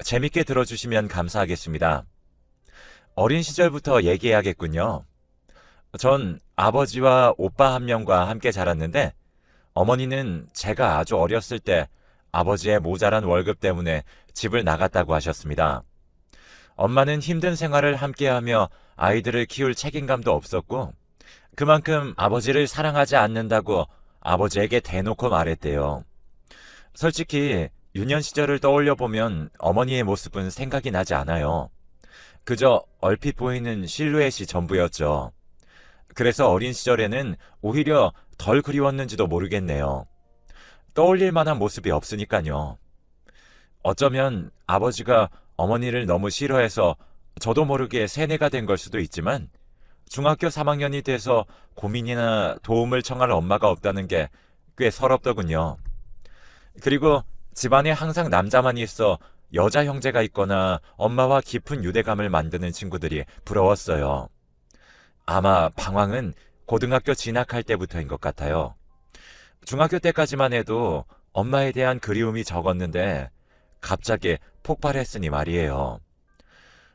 재밌게 들어주시면 감사하겠습니다. 어린 시절부터 얘기해야겠군요. 전 아버지와 오빠 한 명과 함께 자랐는데 어머니는 제가 아주 어렸을 때 아버지의 모자란 월급 때문에 집을 나갔다고 하셨습니다. 엄마는 힘든 생활을 함께하며 아이들을 키울 책임감도 없었고 그만큼 아버지를 사랑하지 않는다고 아버지에게 대놓고 말했대요. 솔직히 유년 시절을 떠올려 보면 어머니의 모습은 생각이 나지 않아요. 그저 얼핏 보이는 실루엣이 전부였죠. 그래서 어린 시절에는 오히려 덜 그리웠는지도 모르겠네요. 떠올릴 만한 모습이 없으니까요. 어쩌면 아버지가 어머니를 너무 싫어해서 저도 모르게 세뇌가 된 걸 수도 있지만 중학교 3학년이 돼서 고민이나 도움을 청할 엄마가 없다는 게 꽤 서럽더군요. 그리고 집안에 항상 남자만 있어 여자 형제가 있거나 엄마와 깊은 유대감을 만드는 친구들이 부러웠어요. 아마 방황은 고등학교 진학할 때부터인 것 같아요. 중학교 때까지만 해도 엄마에 대한 그리움이 적었는데 갑자기 폭발했으니 말이에요.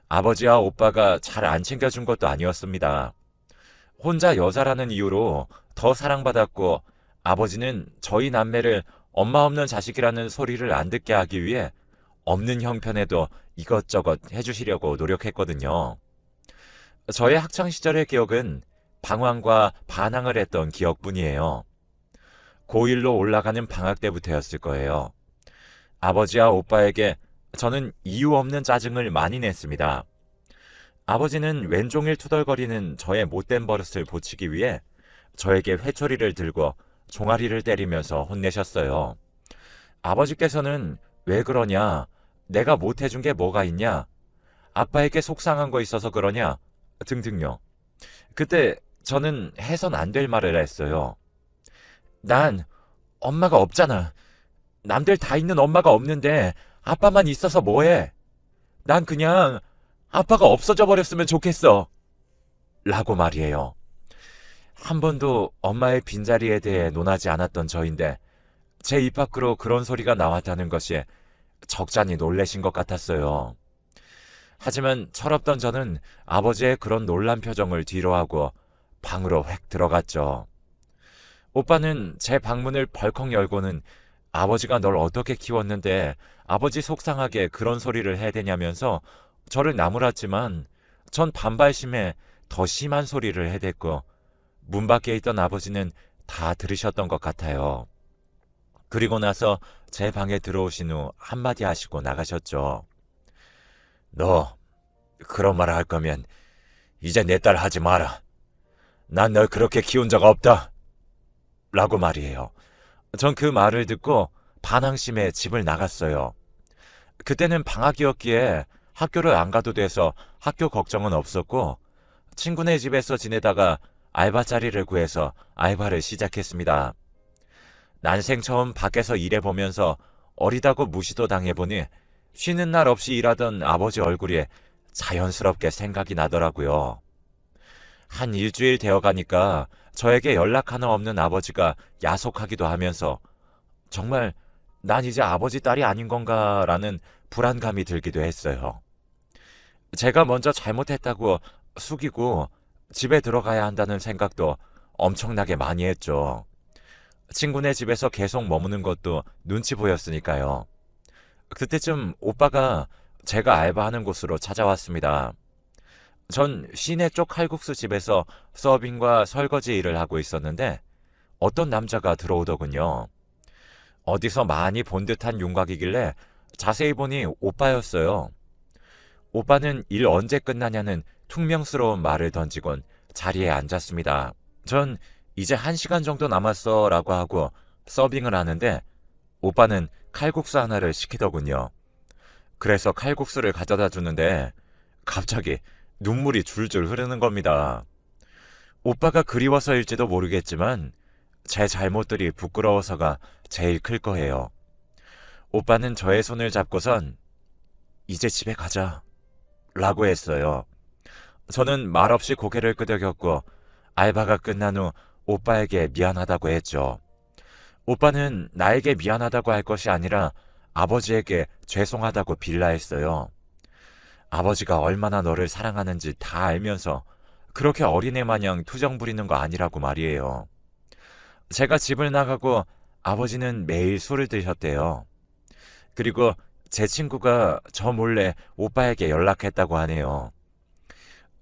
아버지와 오빠가 잘 안 챙겨준 것도 아니었습니다. 혼자 여자라는 이유로 더 사랑받았고 아버지는 저희 남매를 엄마 없는 자식이라는 소리를 안 듣게 하기 위해 없는 형편에도 이것저것 해주시려고 노력했거든요. 저의 학창시절의 기억은 방황과 반항을 했던 기억뿐이에요. 고1로 올라가는 방학 때부터였을 거예요. 아버지와 오빠에게 저는 이유 없는 짜증을 많이 냈습니다. 아버지는 왼종일 투덜거리는 저의 못된 버릇을 고치기 위해 저에게 회초리를 들고 종아리를 때리면서 혼내셨어요. 아버지께서는 왜 그러냐? 내가 못해준 게 뭐가 있냐? 아빠에게 속상한 거 있어서 그러냐? 등등요. 그때 저는 해선 안 될 말을 했어요. 난 엄마가 없잖아. 남들 다 있는 엄마가 없는데 아빠만 있어서 뭐해? 난 그냥 아빠가 없어져 버렸으면 좋겠어. 라고 말이에요. 한 번도 엄마의 빈자리에 대해 논하지 않았던 저인데 제 입 밖으로 그런 소리가 나왔다는 것이 적잖이 놀라신 것 같았어요. 하지만 철없던 저는 아버지의 그런 놀란 표정을 뒤로하고 방으로 획 들어갔죠. 오빠는 제 방문을 벌컥 열고는 아버지가 널 어떻게 키웠는데 아버지 속상하게 그런 소리를 해대냐면서 저를 나무랐지만 전 반발심에 더 심한 소리를 해댔고 문 밖에 있던 아버지는 다 들으셨던 것 같아요. 그리고 나서 제 방에 들어오신 후 한마디 하시고 나가셨죠. 너 그런 말 할 거면 이제 내 딸 하지 마라. 난 널 그렇게 키운 적 없다. 라고 말이에요. 전 그 말을 듣고 반항심에 집을 나갔어요. 그때는 방학이었기에 학교를 안 가도 돼서 학교 걱정은 없었고 친구네 집에서 지내다가 알바 자리를 구해서 알바를 시작했습니다. 난생 처음 밖에서 일해보면서 어리다고 무시도 당해보니 쉬는 날 없이 일하던 아버지 얼굴이 자연스럽게 생각이 나더라고요. 한 일주일 되어가니까 저에게 연락 하나 없는 아버지가 야속하기도 하면서 정말 난 이제 아버지 딸이 아닌 건가라는 불안감이 들기도 했어요. 제가 먼저 잘못했다고 숙이고 집에 들어가야 한다는 생각도 엄청나게 많이 했죠. 친구네 집에서 계속 머무는 것도 눈치 보였으니까요. 그때쯤 오빠가 제가 알바하는 곳으로 찾아왔습니다. 전 시내 쪽 칼국수 집에서 서빙과 설거지 일을 하고 있었는데 어떤 남자가 들어오더군요. 어디서 많이 본 듯한 윤곽이길래 자세히 보니 오빠였어요. 오빠는 일 언제 끝나냐는 퉁명스러운 말을 던지곤 자리에 앉았습니다. 전 이제 1시간 정도 남았어 라고 하고 서빙을 하는데 오빠는 칼국수 하나를 시키더군요. 그래서 칼국수를 가져다 주는데 갑자기 눈물이 줄줄 흐르는 겁니다. 오빠가 그리워서일지도 모르겠지만 제 잘못들이 부끄러워서가 제일 클 거예요. 오빠는 저의 손을 잡고선 이제 집에 가자 라고 했어요. 저는 말없이 고개를 끄덕였고 알바가 끝난 후 오빠에게 미안하다고 했죠. 오빠는 나에게 미안하다고 할 것이 아니라 아버지에게 죄송하다고 빌라 했어요. 아버지가 얼마나 너를 사랑하는지 다 알면서 그렇게 어린애 마냥 투정 부리는 거 아니라고 말이에요. 제가 집을 나가고 아버지는 매일 술을 드셨대요. 그리고 제 친구가 저 몰래 오빠에게 연락했다고 하네요.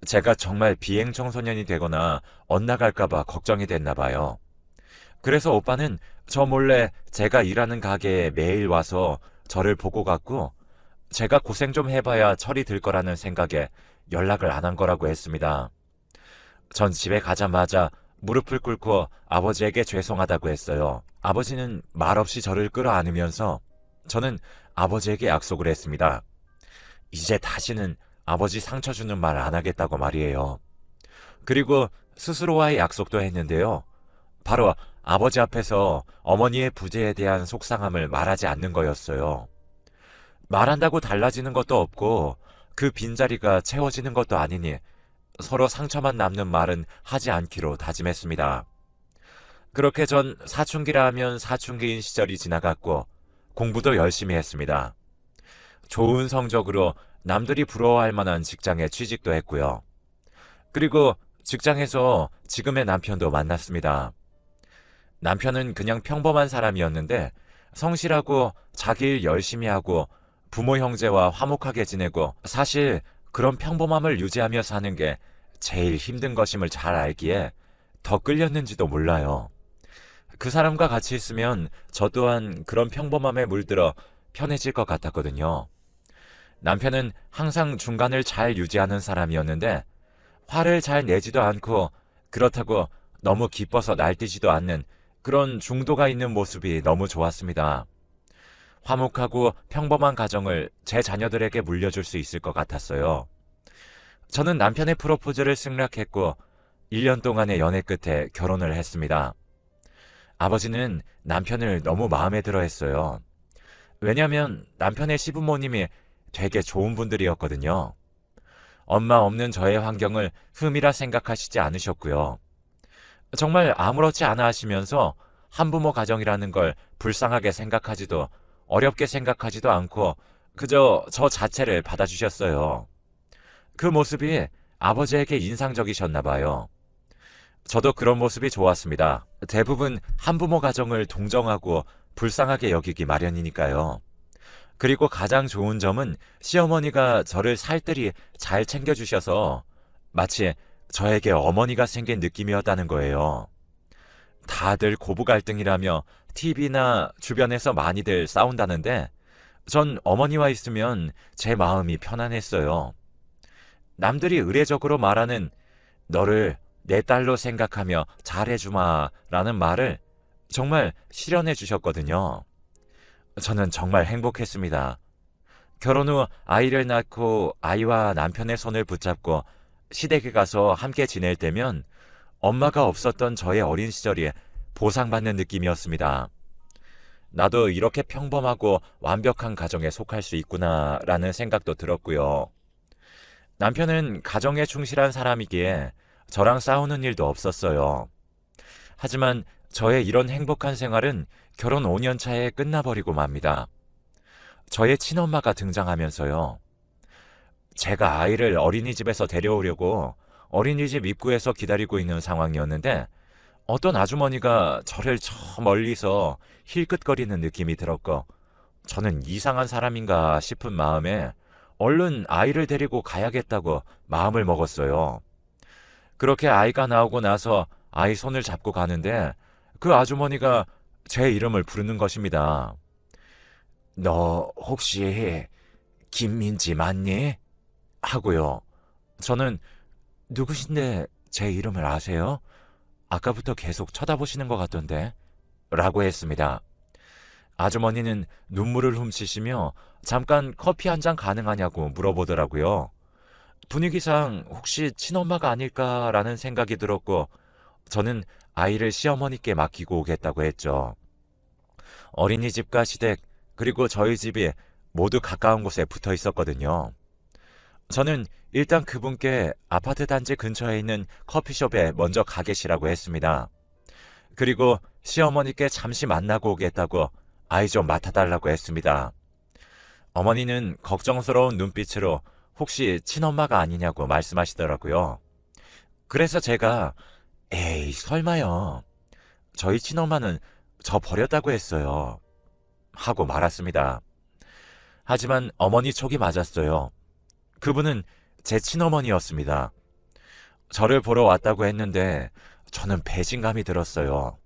제가 정말 비행 청소년이 되거나 엇나갈까봐 걱정이 됐나 봐요. 그래서 오빠는 저 몰래 제가 일하는 가게에 매일 와서 저를 보고 갔고, 제가 고생 좀 해봐야 철이 들 거라는 생각에 연락을 안 한 거라고 했습니다. 전 집에 가자마자 무릎을 꿇고 아버지에게 죄송하다고 했어요. 아버지는 말없이 저를 끌어안으면서 저는 아버지에게 약속을 했습니다. 이제 다시는 아버지 상처 주는 말 안 하겠다고 말이에요. 그리고 스스로와의 약속도 했는데요. 바로 아버지 앞에서 어머니의 부재에 대한 속상함을 말하지 않는 거였어요. 말한다고 달라지는 것도 없고 그 빈자리가 채워지는 것도 아니니 서로 상처만 남는 말은 하지 않기로 다짐했습니다. 그렇게 전 사춘기라 하면 사춘기인 시절이 지나갔고 공부도 열심히 했습니다. 좋은 성적으로 남들이 부러워할 만한 직장에 취직도 했고요. 그리고 직장에서 지금의 남편도 만났습니다. 남편은 그냥 평범한 사람이었는데 성실하고 자기 일 열심히 하고 부모 형제와 화목하게 지내고, 사실 그런 평범함을 유지하며 사는 게 제일 힘든 것임을 잘 알기에 더 끌렸는지도 몰라요. 그 사람과 같이 있으면 저 또한 그런 평범함에 물들어 편해질 것 같았거든요. 남편은 항상 중간을 잘 유지하는 사람이었는데 화를 잘 내지도 않고 그렇다고 너무 기뻐서 날뛰지도 않는 그런 중도가 있는 모습이 너무 좋았습니다. 화목하고 평범한 가정을 제 자녀들에게 물려줄 수 있을 것 같았어요. 저는 남편의 프로포즈를 승낙했고 1년 동안의 연애 끝에 결혼을 했습니다. 아버지는 남편을 너무 마음에 들어 했어요. 왜냐하면 남편의 시부모님이 되게 좋은 분들이었거든요. 엄마 없는 저의 환경을 흠이라 생각하시지 않으셨고요. 정말 아무렇지 않아 하시면서 한부모 가정이라는 걸 불쌍하게 생각하지도 어렵게 생각하지도 않고 그저 저 자체를 받아주셨어요. 그 모습이 아버지에게 인상적이셨나 봐요. 저도 그런 모습이 좋았습니다. 대부분 한부모 가정을 동정하고 불쌍하게 여기기 마련이니까요. 그리고 가장 좋은 점은 시어머니가 저를 살뜰히 잘 챙겨주셔서 마치 저에게 어머니가 생긴 느낌이었다는 거예요. 다들 고부 갈등이라며 TV나 주변에서 많이들 싸운다는데 전 어머니와 있으면 제 마음이 편안했어요. 남들이 의례적으로 말하는 너를 내 딸로 생각하며 잘해주마 라는 말을 정말 실현해 주셨거든요. 저는 정말 행복했습니다. 결혼 후 아이를 낳고 아이와 남편의 손을 붙잡고 시댁에 가서 함께 지낼 때면 엄마가 없었던 저의 어린 시절이 보상받는 느낌이었습니다. 나도 이렇게 평범하고 완벽한 가정에 속할 수 있구나라는 생각도 들었고요. 남편은 가정에 충실한 사람이기에 저랑 싸우는 일도 없었어요. 하지만 저의 이런 행복한 생활은 결혼 5년 차에 끝나버리고 맙니다. 저의 친엄마가 등장하면서요. 제가 아이를 어린이집에서 데려오려고 어린이집 입구에서 기다리고 있는 상황이었는데 어떤 아주머니가 저를 저 멀리서 힐끗거리는 느낌이 들었고 저는 이상한 사람인가 싶은 마음에 얼른 아이를 데리고 가야겠다고 마음을 먹었어요. 그렇게 아이가 나오고 나서 아이 손을 잡고 가는데 그 아주머니가 제 이름을 부르는 것입니다. 너 혹시 김민지 맞니? 하고요. 저는 누구신데 제 이름을 아세요? 아까부터 계속 쳐다보시는 것 같던데 라고 했습니다. 아주머니는 눈물을 훔치시며 잠깐 커피 한 잔 가능하냐고 물어보더라고요. 분위기상 혹시 친엄마가 아닐까라는 생각이 들었고 저는 아이를 시어머니께 맡기고 오겠다고 했죠. 어린이집과 시댁 그리고 저희 집이 모두 가까운 곳에 붙어 있었거든요. 저는 일단 그분께 아파트 단지 근처에 있는 커피숍에 먼저 가 계시라고 했습니다. 그리고 시어머니께 잠시 만나고 오겠다고 아이 좀 맡아달라고 했습니다. 어머니는 걱정스러운 눈빛으로 혹시 친엄마가 아니냐고 말씀하시더라고요. 그래서 제가 에이, 설마요. 저희 친엄마는 저 버렸다고 했어요. 하고 말았습니다. 하지만 어머니 촉이 맞았어요. 그분은 제 친어머니였습니다. 저를 보러 왔다고 했는데 저는 배신감이 들었어요.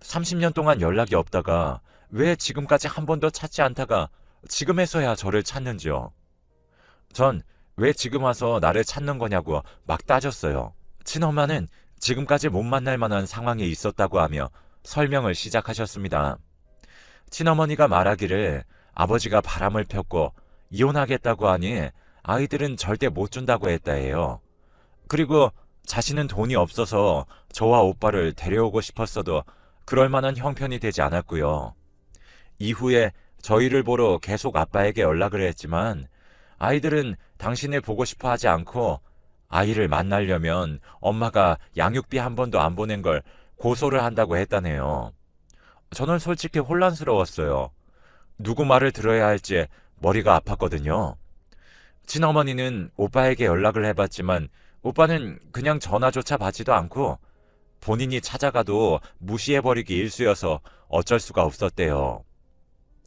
30년 동안 연락이 없다가 왜 지금까지 한 번도 찾지 않다가 지금에서야 저를 찾는지요. 전 왜 지금 와서 나를 찾는 거냐고 막 따졌어요. 친엄마는 지금까지 못 만날 만한 상황에 있었다고 하며 설명을 시작하셨습니다. 친어머니가 말하기를 아버지가 바람을 폈고 이혼하겠다고 하니 아이들은 절대 못 준다고 했다 해요. 그리고 자신은 돈이 없어서 저와 오빠를 데려오고 싶었어도 그럴 만한 형편이 되지 않았고요. 이후에 저희를 보러 계속 아빠에게 연락을 했지만 아이들은 당신을 보고 싶어 하지 않고 아이를 만나려면 엄마가 양육비 한 번도 안 보낸 걸 고소를 한다고 했다네요. 저는 솔직히 혼란스러웠어요. 누구 말을 들어야 할지 머리가 아팠거든요. 친어머니는 오빠에게 연락을 해봤지만 오빠는 그냥 전화조차 받지도 않고 본인이 찾아가도 무시해버리기 일쑤여서 어쩔 수가 없었대요.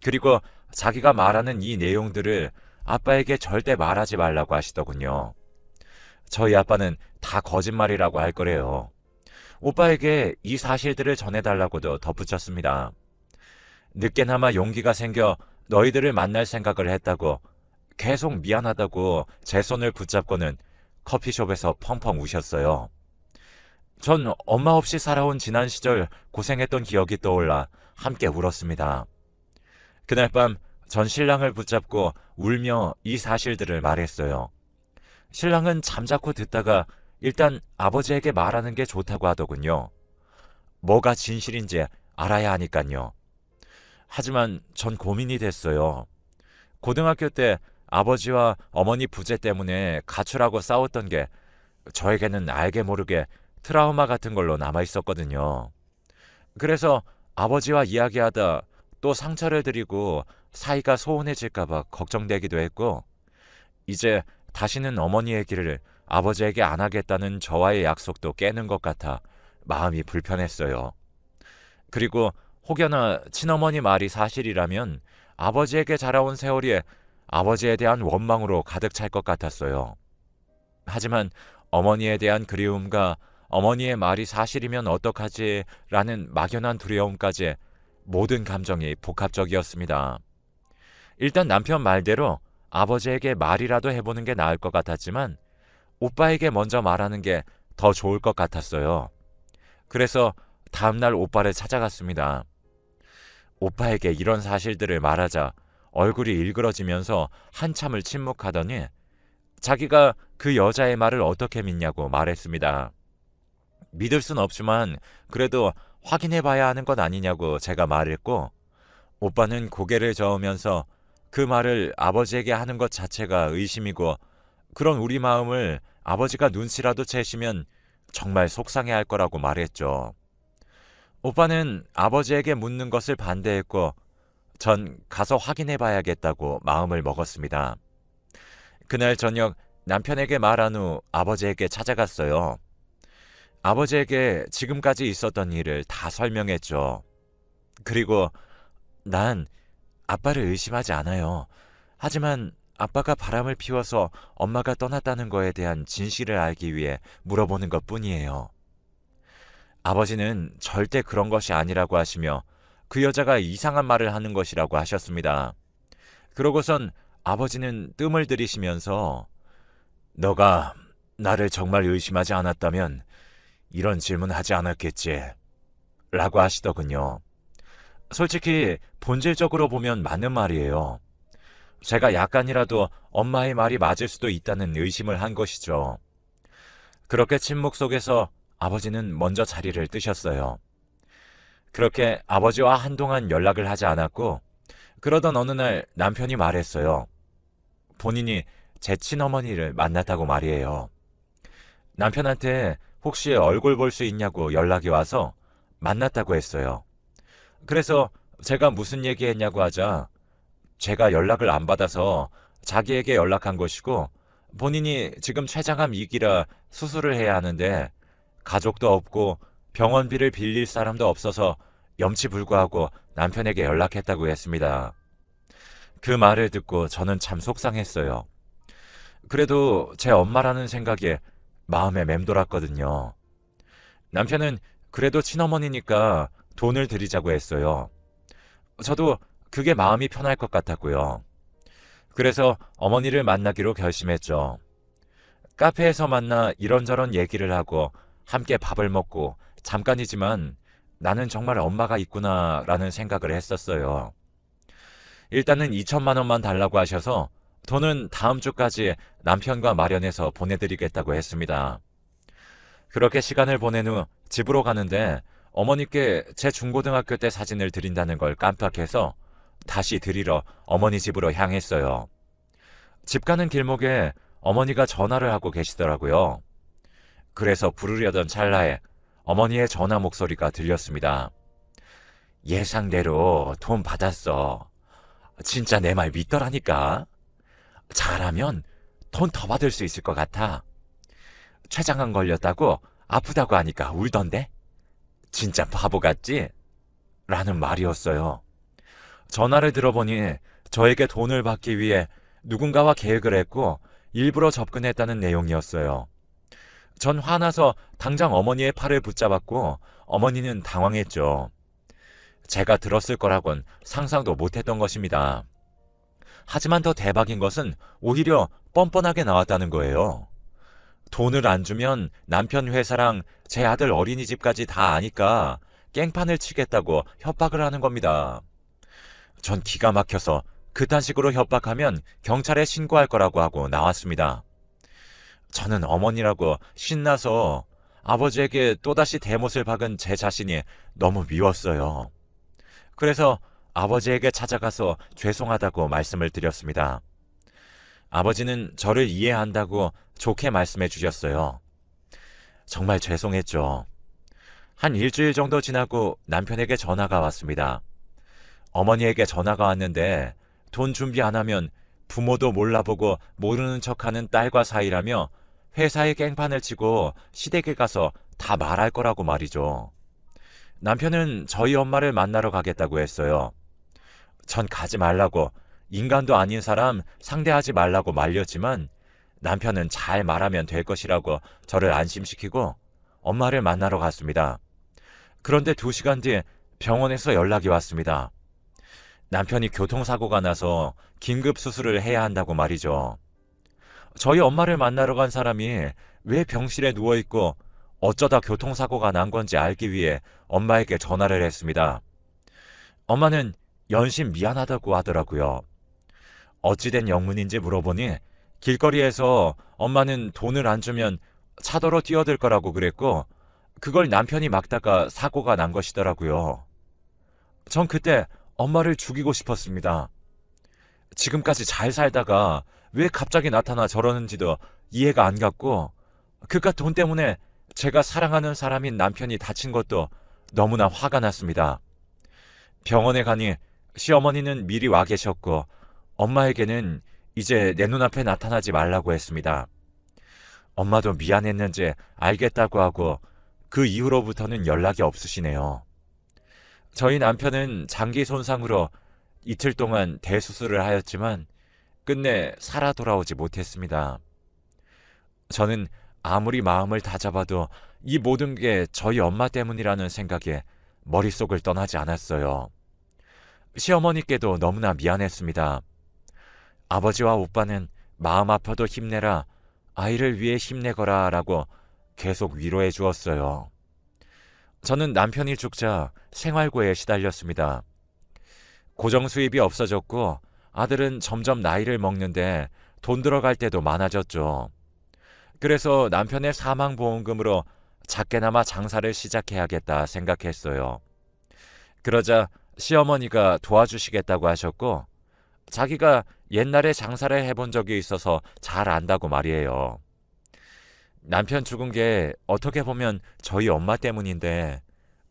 그리고 자기가 말하는 이 내용들을 아빠에게 절대 말하지 말라고 하시더군요. 저희 아빠는 다 거짓말이라고 할 거래요. 오빠에게 이 사실들을 전해달라고도 덧붙였습니다. 늦게나마 용기가 생겨 너희들을 만날 생각을 했다고 계속 미안하다고 제 손을 붙잡고는 커피숍에서 펑펑 우셨어요. 전 엄마 없이 살아온 지난 시절 고생했던 기억이 떠올라 함께 울었습니다. 그날 밤 전 신랑을 붙잡고 울며 이 사실들을 말했어요. 신랑은 잠자코 듣다가 일단 아버지에게 말하는 게 좋다고 하더군요. 뭐가 진실인지 알아야 하니깐요. 하지만 전 고민이 됐어요. 고등학교 때 아버지와 어머니 부재 때문에 가출하고 싸웠던 게 저에게는 알게 모르게 트라우마 같은 걸로 남아 있었거든요. 그래서 아버지와 이야기하다 또 상처를 드리고 사이가 소원해질까봐 걱정되기도 했고, 이제 다시는 어머니 얘기를 아버지에게 안 하겠다는 저와의 약속도 깨는 것 같아 마음이 불편했어요. 그리고 혹여나 친어머니 말이 사실이라면 아버지에게 자라온 세월이 아버지에 대한 원망으로 가득 찰 것 같았어요. 하지만 어머니에 대한 그리움과 어머니의 말이 사실이면 어떡하지라는 막연한 두려움까지 모든 감정이 복합적이었습니다. 일단 남편 말대로 아버지에게 말이라도 해보는 게 나을 것 같았지만 오빠에게 먼저 말하는 게 더 좋을 것 같았어요. 그래서 다음날 오빠를 찾아갔습니다. 오빠에게 이런 사실들을 말하자 얼굴이 일그러지면서 한참을 침묵하더니 자기가 그 여자의 말을 어떻게 믿냐고 말했습니다. 믿을 순 없지만 그래도 확인해봐야 하는 것 아니냐고 제가 말했고, 오빠는 고개를 저으면서 그 말을 아버지에게 하는 것 자체가 의심이고 그런 우리 마음을 아버지가 눈치라도 채시면 정말 속상해할 거라고 말했죠. 오빠는 아버지에게 묻는 것을 반대했고 전 가서 확인해봐야겠다고 마음을 먹었습니다. 그날 저녁 남편에게 말한 후 아버지에게 찾아갔어요. 아버지에게 지금까지 있었던 일을 다 설명했죠. 그리고 난 아빠를 의심하지 않아요. 하지만 아빠가 바람을 피워서 엄마가 떠났다는 거에 대한 진실을 알기 위해 물어보는 것 뿐이에요. 아버지는 절대 그런 것이 아니라고 하시며 그 여자가 이상한 말을 하는 것이라고 하셨습니다. 그러고선 아버지는 뜸을 들이시면서 너가 나를 정말 의심하지 않았다면 이런 질문 하지 않았겠지 라고 하시더군요. 솔직히 본질적으로 보면 맞는 말이에요. 제가 약간이라도 엄마의 말이 맞을 수도 있다는 의심을 한 것이죠. 그렇게 침묵 속에서 아버지는 먼저 자리를 뜨셨어요. 그렇게 아버지와 한동안 연락을 하지 않았고 그러던 어느 날 남편이 말했어요. 본인이 제 친어머니를 만났다고 말이에요. 남편한테 혹시 얼굴 볼 수 있냐고 연락이 와서 만났다고 했어요. 그래서 제가 무슨 얘기했냐고 하자 제가 연락을 안 받아서 자기에게 연락한 것이고 본인이 지금 췌장암 2기라 수술을 해야 하는데 가족도 없고 병원비를 빌릴 사람도 없어서 염치불구하고 남편에게 연락했다고 했습니다. 그 말을 듣고 저는 참 속상했어요. 그래도 제 엄마라는 생각에 마음에 맴돌았거든요. 남편은 그래도 친어머니니까 돈을 드리자고 했어요. 저도 그게 마음이 편할 것 같았고요. 그래서 어머니를 만나기로 결심했죠. 카페에서 만나 이런저런 얘기를 하고 함께 밥을 먹고 잠깐이지만 나는 정말 엄마가 있구나라는 생각을 했었어요. 일단은 2천만 원만 달라고 하셔서 돈은 다음 주까지 남편과 마련해서 보내드리겠다고 했습니다. 그렇게 시간을 보낸 후 집으로 가는데 어머니께 제 중고등학교 때 사진을 드린다는 걸 깜빡해서 다시 드리러 어머니 집으로 향했어요. 집 가는 길목에 어머니가 전화를 하고 계시더라고요. 그래서 부르려던 찰나에 어머니의 전화 목소리가 들렸습니다. 예상대로 돈 받았어. 진짜 내 말 믿더라니까. 잘하면 돈 더 받을 수 있을 것 같아. 췌장암 걸렸다고 아프다고 하니까 울던데? 진짜 바보 같지? 라는 말이었어요. 전화를 들어보니 저에게 돈을 받기 위해 누군가와 계획을 했고 일부러 접근했다는 내용이었어요. 전 화나서 당장 어머니의 팔을 붙잡았고 어머니는 당황했죠. 제가 들었을 거라곤 상상도 못했던 것입니다. 하지만 더 대박인 것은 오히려 뻔뻔하게 나왔다는 거예요. 돈을 안 주면 남편 회사랑 제 아들 어린이집까지 다 아니까 깽판을 치겠다고 협박을 하는 겁니다. 전 기가 막혀서 그딴 식으로 협박하면 경찰에 신고할 거라고 하고 나왔습니다. 저는 어머니라고 신나서 아버지에게 또다시 대못을 박은 제 자신이 너무 미웠어요. 그래서 아버지에게 찾아가서 죄송하다고 말씀을 드렸습니다. 아버지는 저를 이해한다고 좋게 말씀해 주셨어요. 정말 죄송했죠. 한 일주일 정도 지나고 남편에게 전화가 왔습니다. 어머니에게 전화가 왔는데 돈 준비 안 하면 부모도 몰라보고 모르는 척하는 딸과 사이라며 회사에 깽판을 치고 시댁에 가서 다 말할 거라고 말이죠. 남편은 저희 엄마를 만나러 가겠다고 했어요. 전 가지 말라고, 인간도 아닌 사람 상대하지 말라고 말렸지만 남편은 잘 말하면 될 것이라고 저를 안심시키고 엄마를 만나러 갔습니다. 그런데 2시간 뒤에 병원에서 연락이 왔습니다. 남편이 교통사고가 나서 긴급 수술을 해야 한다고 말이죠. 저희 엄마를 만나러 간 사람이 왜 병실에 누워있고 어쩌다 교통사고가 난 건지 알기 위해 엄마에게 전화를 했습니다. 엄마는 연신 미안하다고 하더라고요. 어찌된 영문인지 물어보니 길거리에서 엄마는 돈을 안 주면 차도로 뛰어들 거라고 그랬고 그걸 남편이 막다가 사고가 난 것이더라고요. 전 그때 엄마를 죽이고 싶었습니다. 지금까지 잘 살다가 왜 갑자기 나타나 저러는지도 이해가 안 갔고 그깟 돈 때문에 제가 사랑하는 사람인 남편이 다친 것도 너무나 화가 났습니다. 병원에 가니 시어머니는 미리 와 계셨고 엄마에게는 이제 내 눈앞에 나타나지 말라고 했습니다. 엄마도 미안했는지 알겠다고 하고 그 이후로부터는 연락이 없으시네요. 저희 남편은 장기 손상으로 이틀 동안 대수술을 하였지만 끝내 살아 돌아오지 못했습니다. 저는 아무리 마음을 다잡아도 이 모든 게 저희 엄마 때문이라는 생각에 머릿속을 떠나지 않았어요. 시어머니께도 너무나 미안했습니다. 아버지와 오빠는 마음 아파도 힘내라, 아이를 위해 힘내거라 라고 계속 위로해 주었어요. 저는 남편이 죽자 생활고에 시달렸습니다. 고정 수입이 없어졌고 아들은 점점 나이를 먹는데 돈 들어갈 때도 많아졌죠. 그래서 남편의 사망보험금으로 작게나마 장사를 시작해야겠다 생각했어요. 그러자 시어머니가 도와주시겠다고 하셨고 자기가 옛날에 장사를 해본 적이 있어서 잘 안다고 말이에요. 남편 죽은 게 어떻게 보면 저희 엄마 때문인데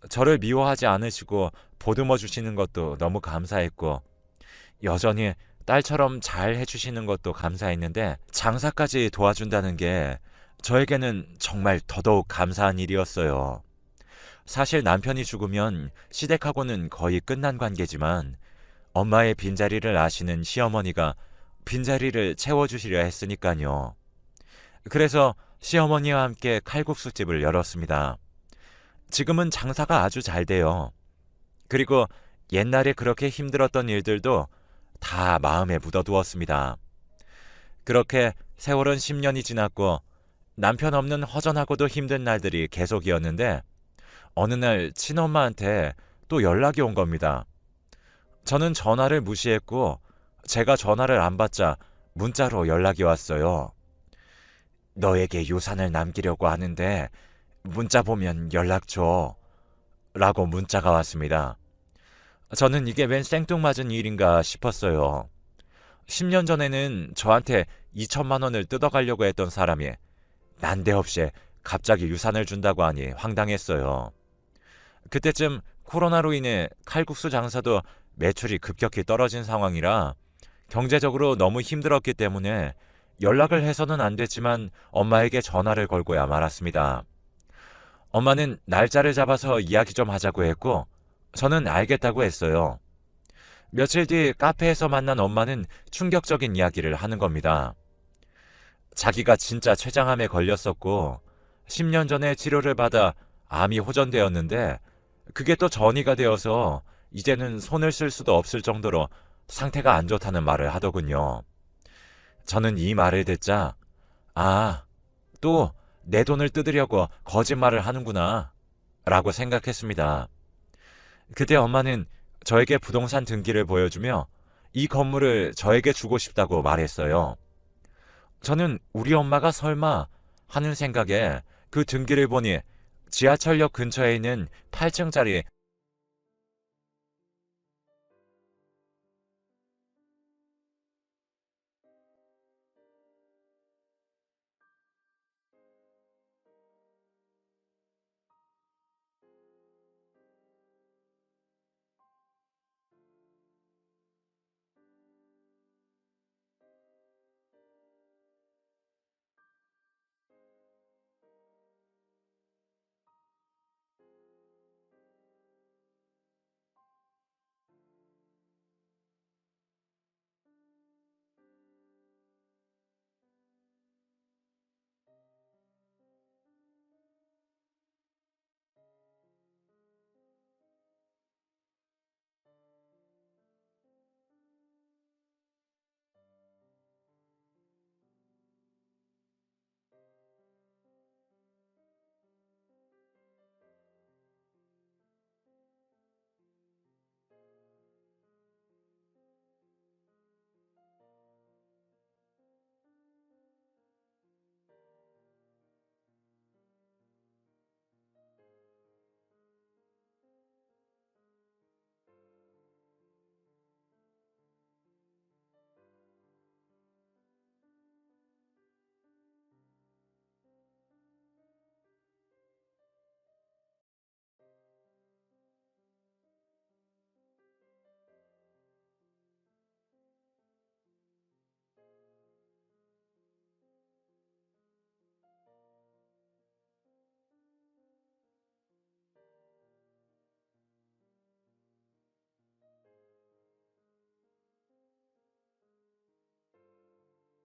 저를 미워하지 않으시고 보듬어 주시는 것도 너무 감사했고 여전히 딸처럼 잘 해주시는 것도 감사했는데 장사까지 도와준다는 게 저에게는 정말 더더욱 감사한 일이었어요. 사실 남편이 죽으면 시댁하고는 거의 끝난 관계지만 엄마의 빈자리를 아시는 시어머니가 빈자리를 채워주시려 했으니까요. 그래서 시어머니와 함께 칼국수집을 열었습니다. 지금은 장사가 아주 잘 돼요. 그리고 옛날에 그렇게 힘들었던 일들도 다 마음에 묻어두었습니다. 그렇게 세월은 10년이 지났고 남편 없는 허전하고도 힘든 날들이 계속이었는데 어느 날 친엄마한테 또 연락이 온 겁니다. 저는 전화를 무시했고 제가 전화를 안 받자 문자로 연락이 왔어요. 너에게 유산을 남기려고 하는데 문자 보면 연락 줘. 라고 문자가 왔습니다. 저는 이게 웬 생뚱맞은 일인가 싶었어요. 10년 전에는 저한테 2천만 원을 뜯어가려고 했던 사람이 난데없이 갑자기 유산을 준다고 하니 황당했어요. 그때쯤 코로나로 인해 칼국수 장사도 매출이 급격히 떨어진 상황이라 경제적으로 너무 힘들었기 때문에 연락을 해서는 안 됐지만 엄마에게 전화를 걸고야 말았습니다. 엄마는 날짜를 잡아서 이야기 좀 하자고 했고 저는 알겠다고 했어요. 며칠 뒤 카페에서 만난 엄마는 충격적인 이야기를 하는 겁니다. 자기가 진짜 췌장암에 걸렸었고 10년 전에 치료를 받아 암이 호전되었는데 그게 또 전이가 되어서 이제는 손을 쓸 수도 없을 정도로 상태가 안 좋다는 말을 하더군요. 저는 이 말을 듣자 또 내 돈을 뜯으려고 거짓말을 하는구나 라고 생각했습니다. 그때 엄마는 저에게 부동산 등기를 보여주며 이 건물을 저에게 주고 싶다고 말했어요. 저는 우리 엄마가 설마 하는 생각에 그 등기를 보니 지하철역 근처에 있는 8층짜리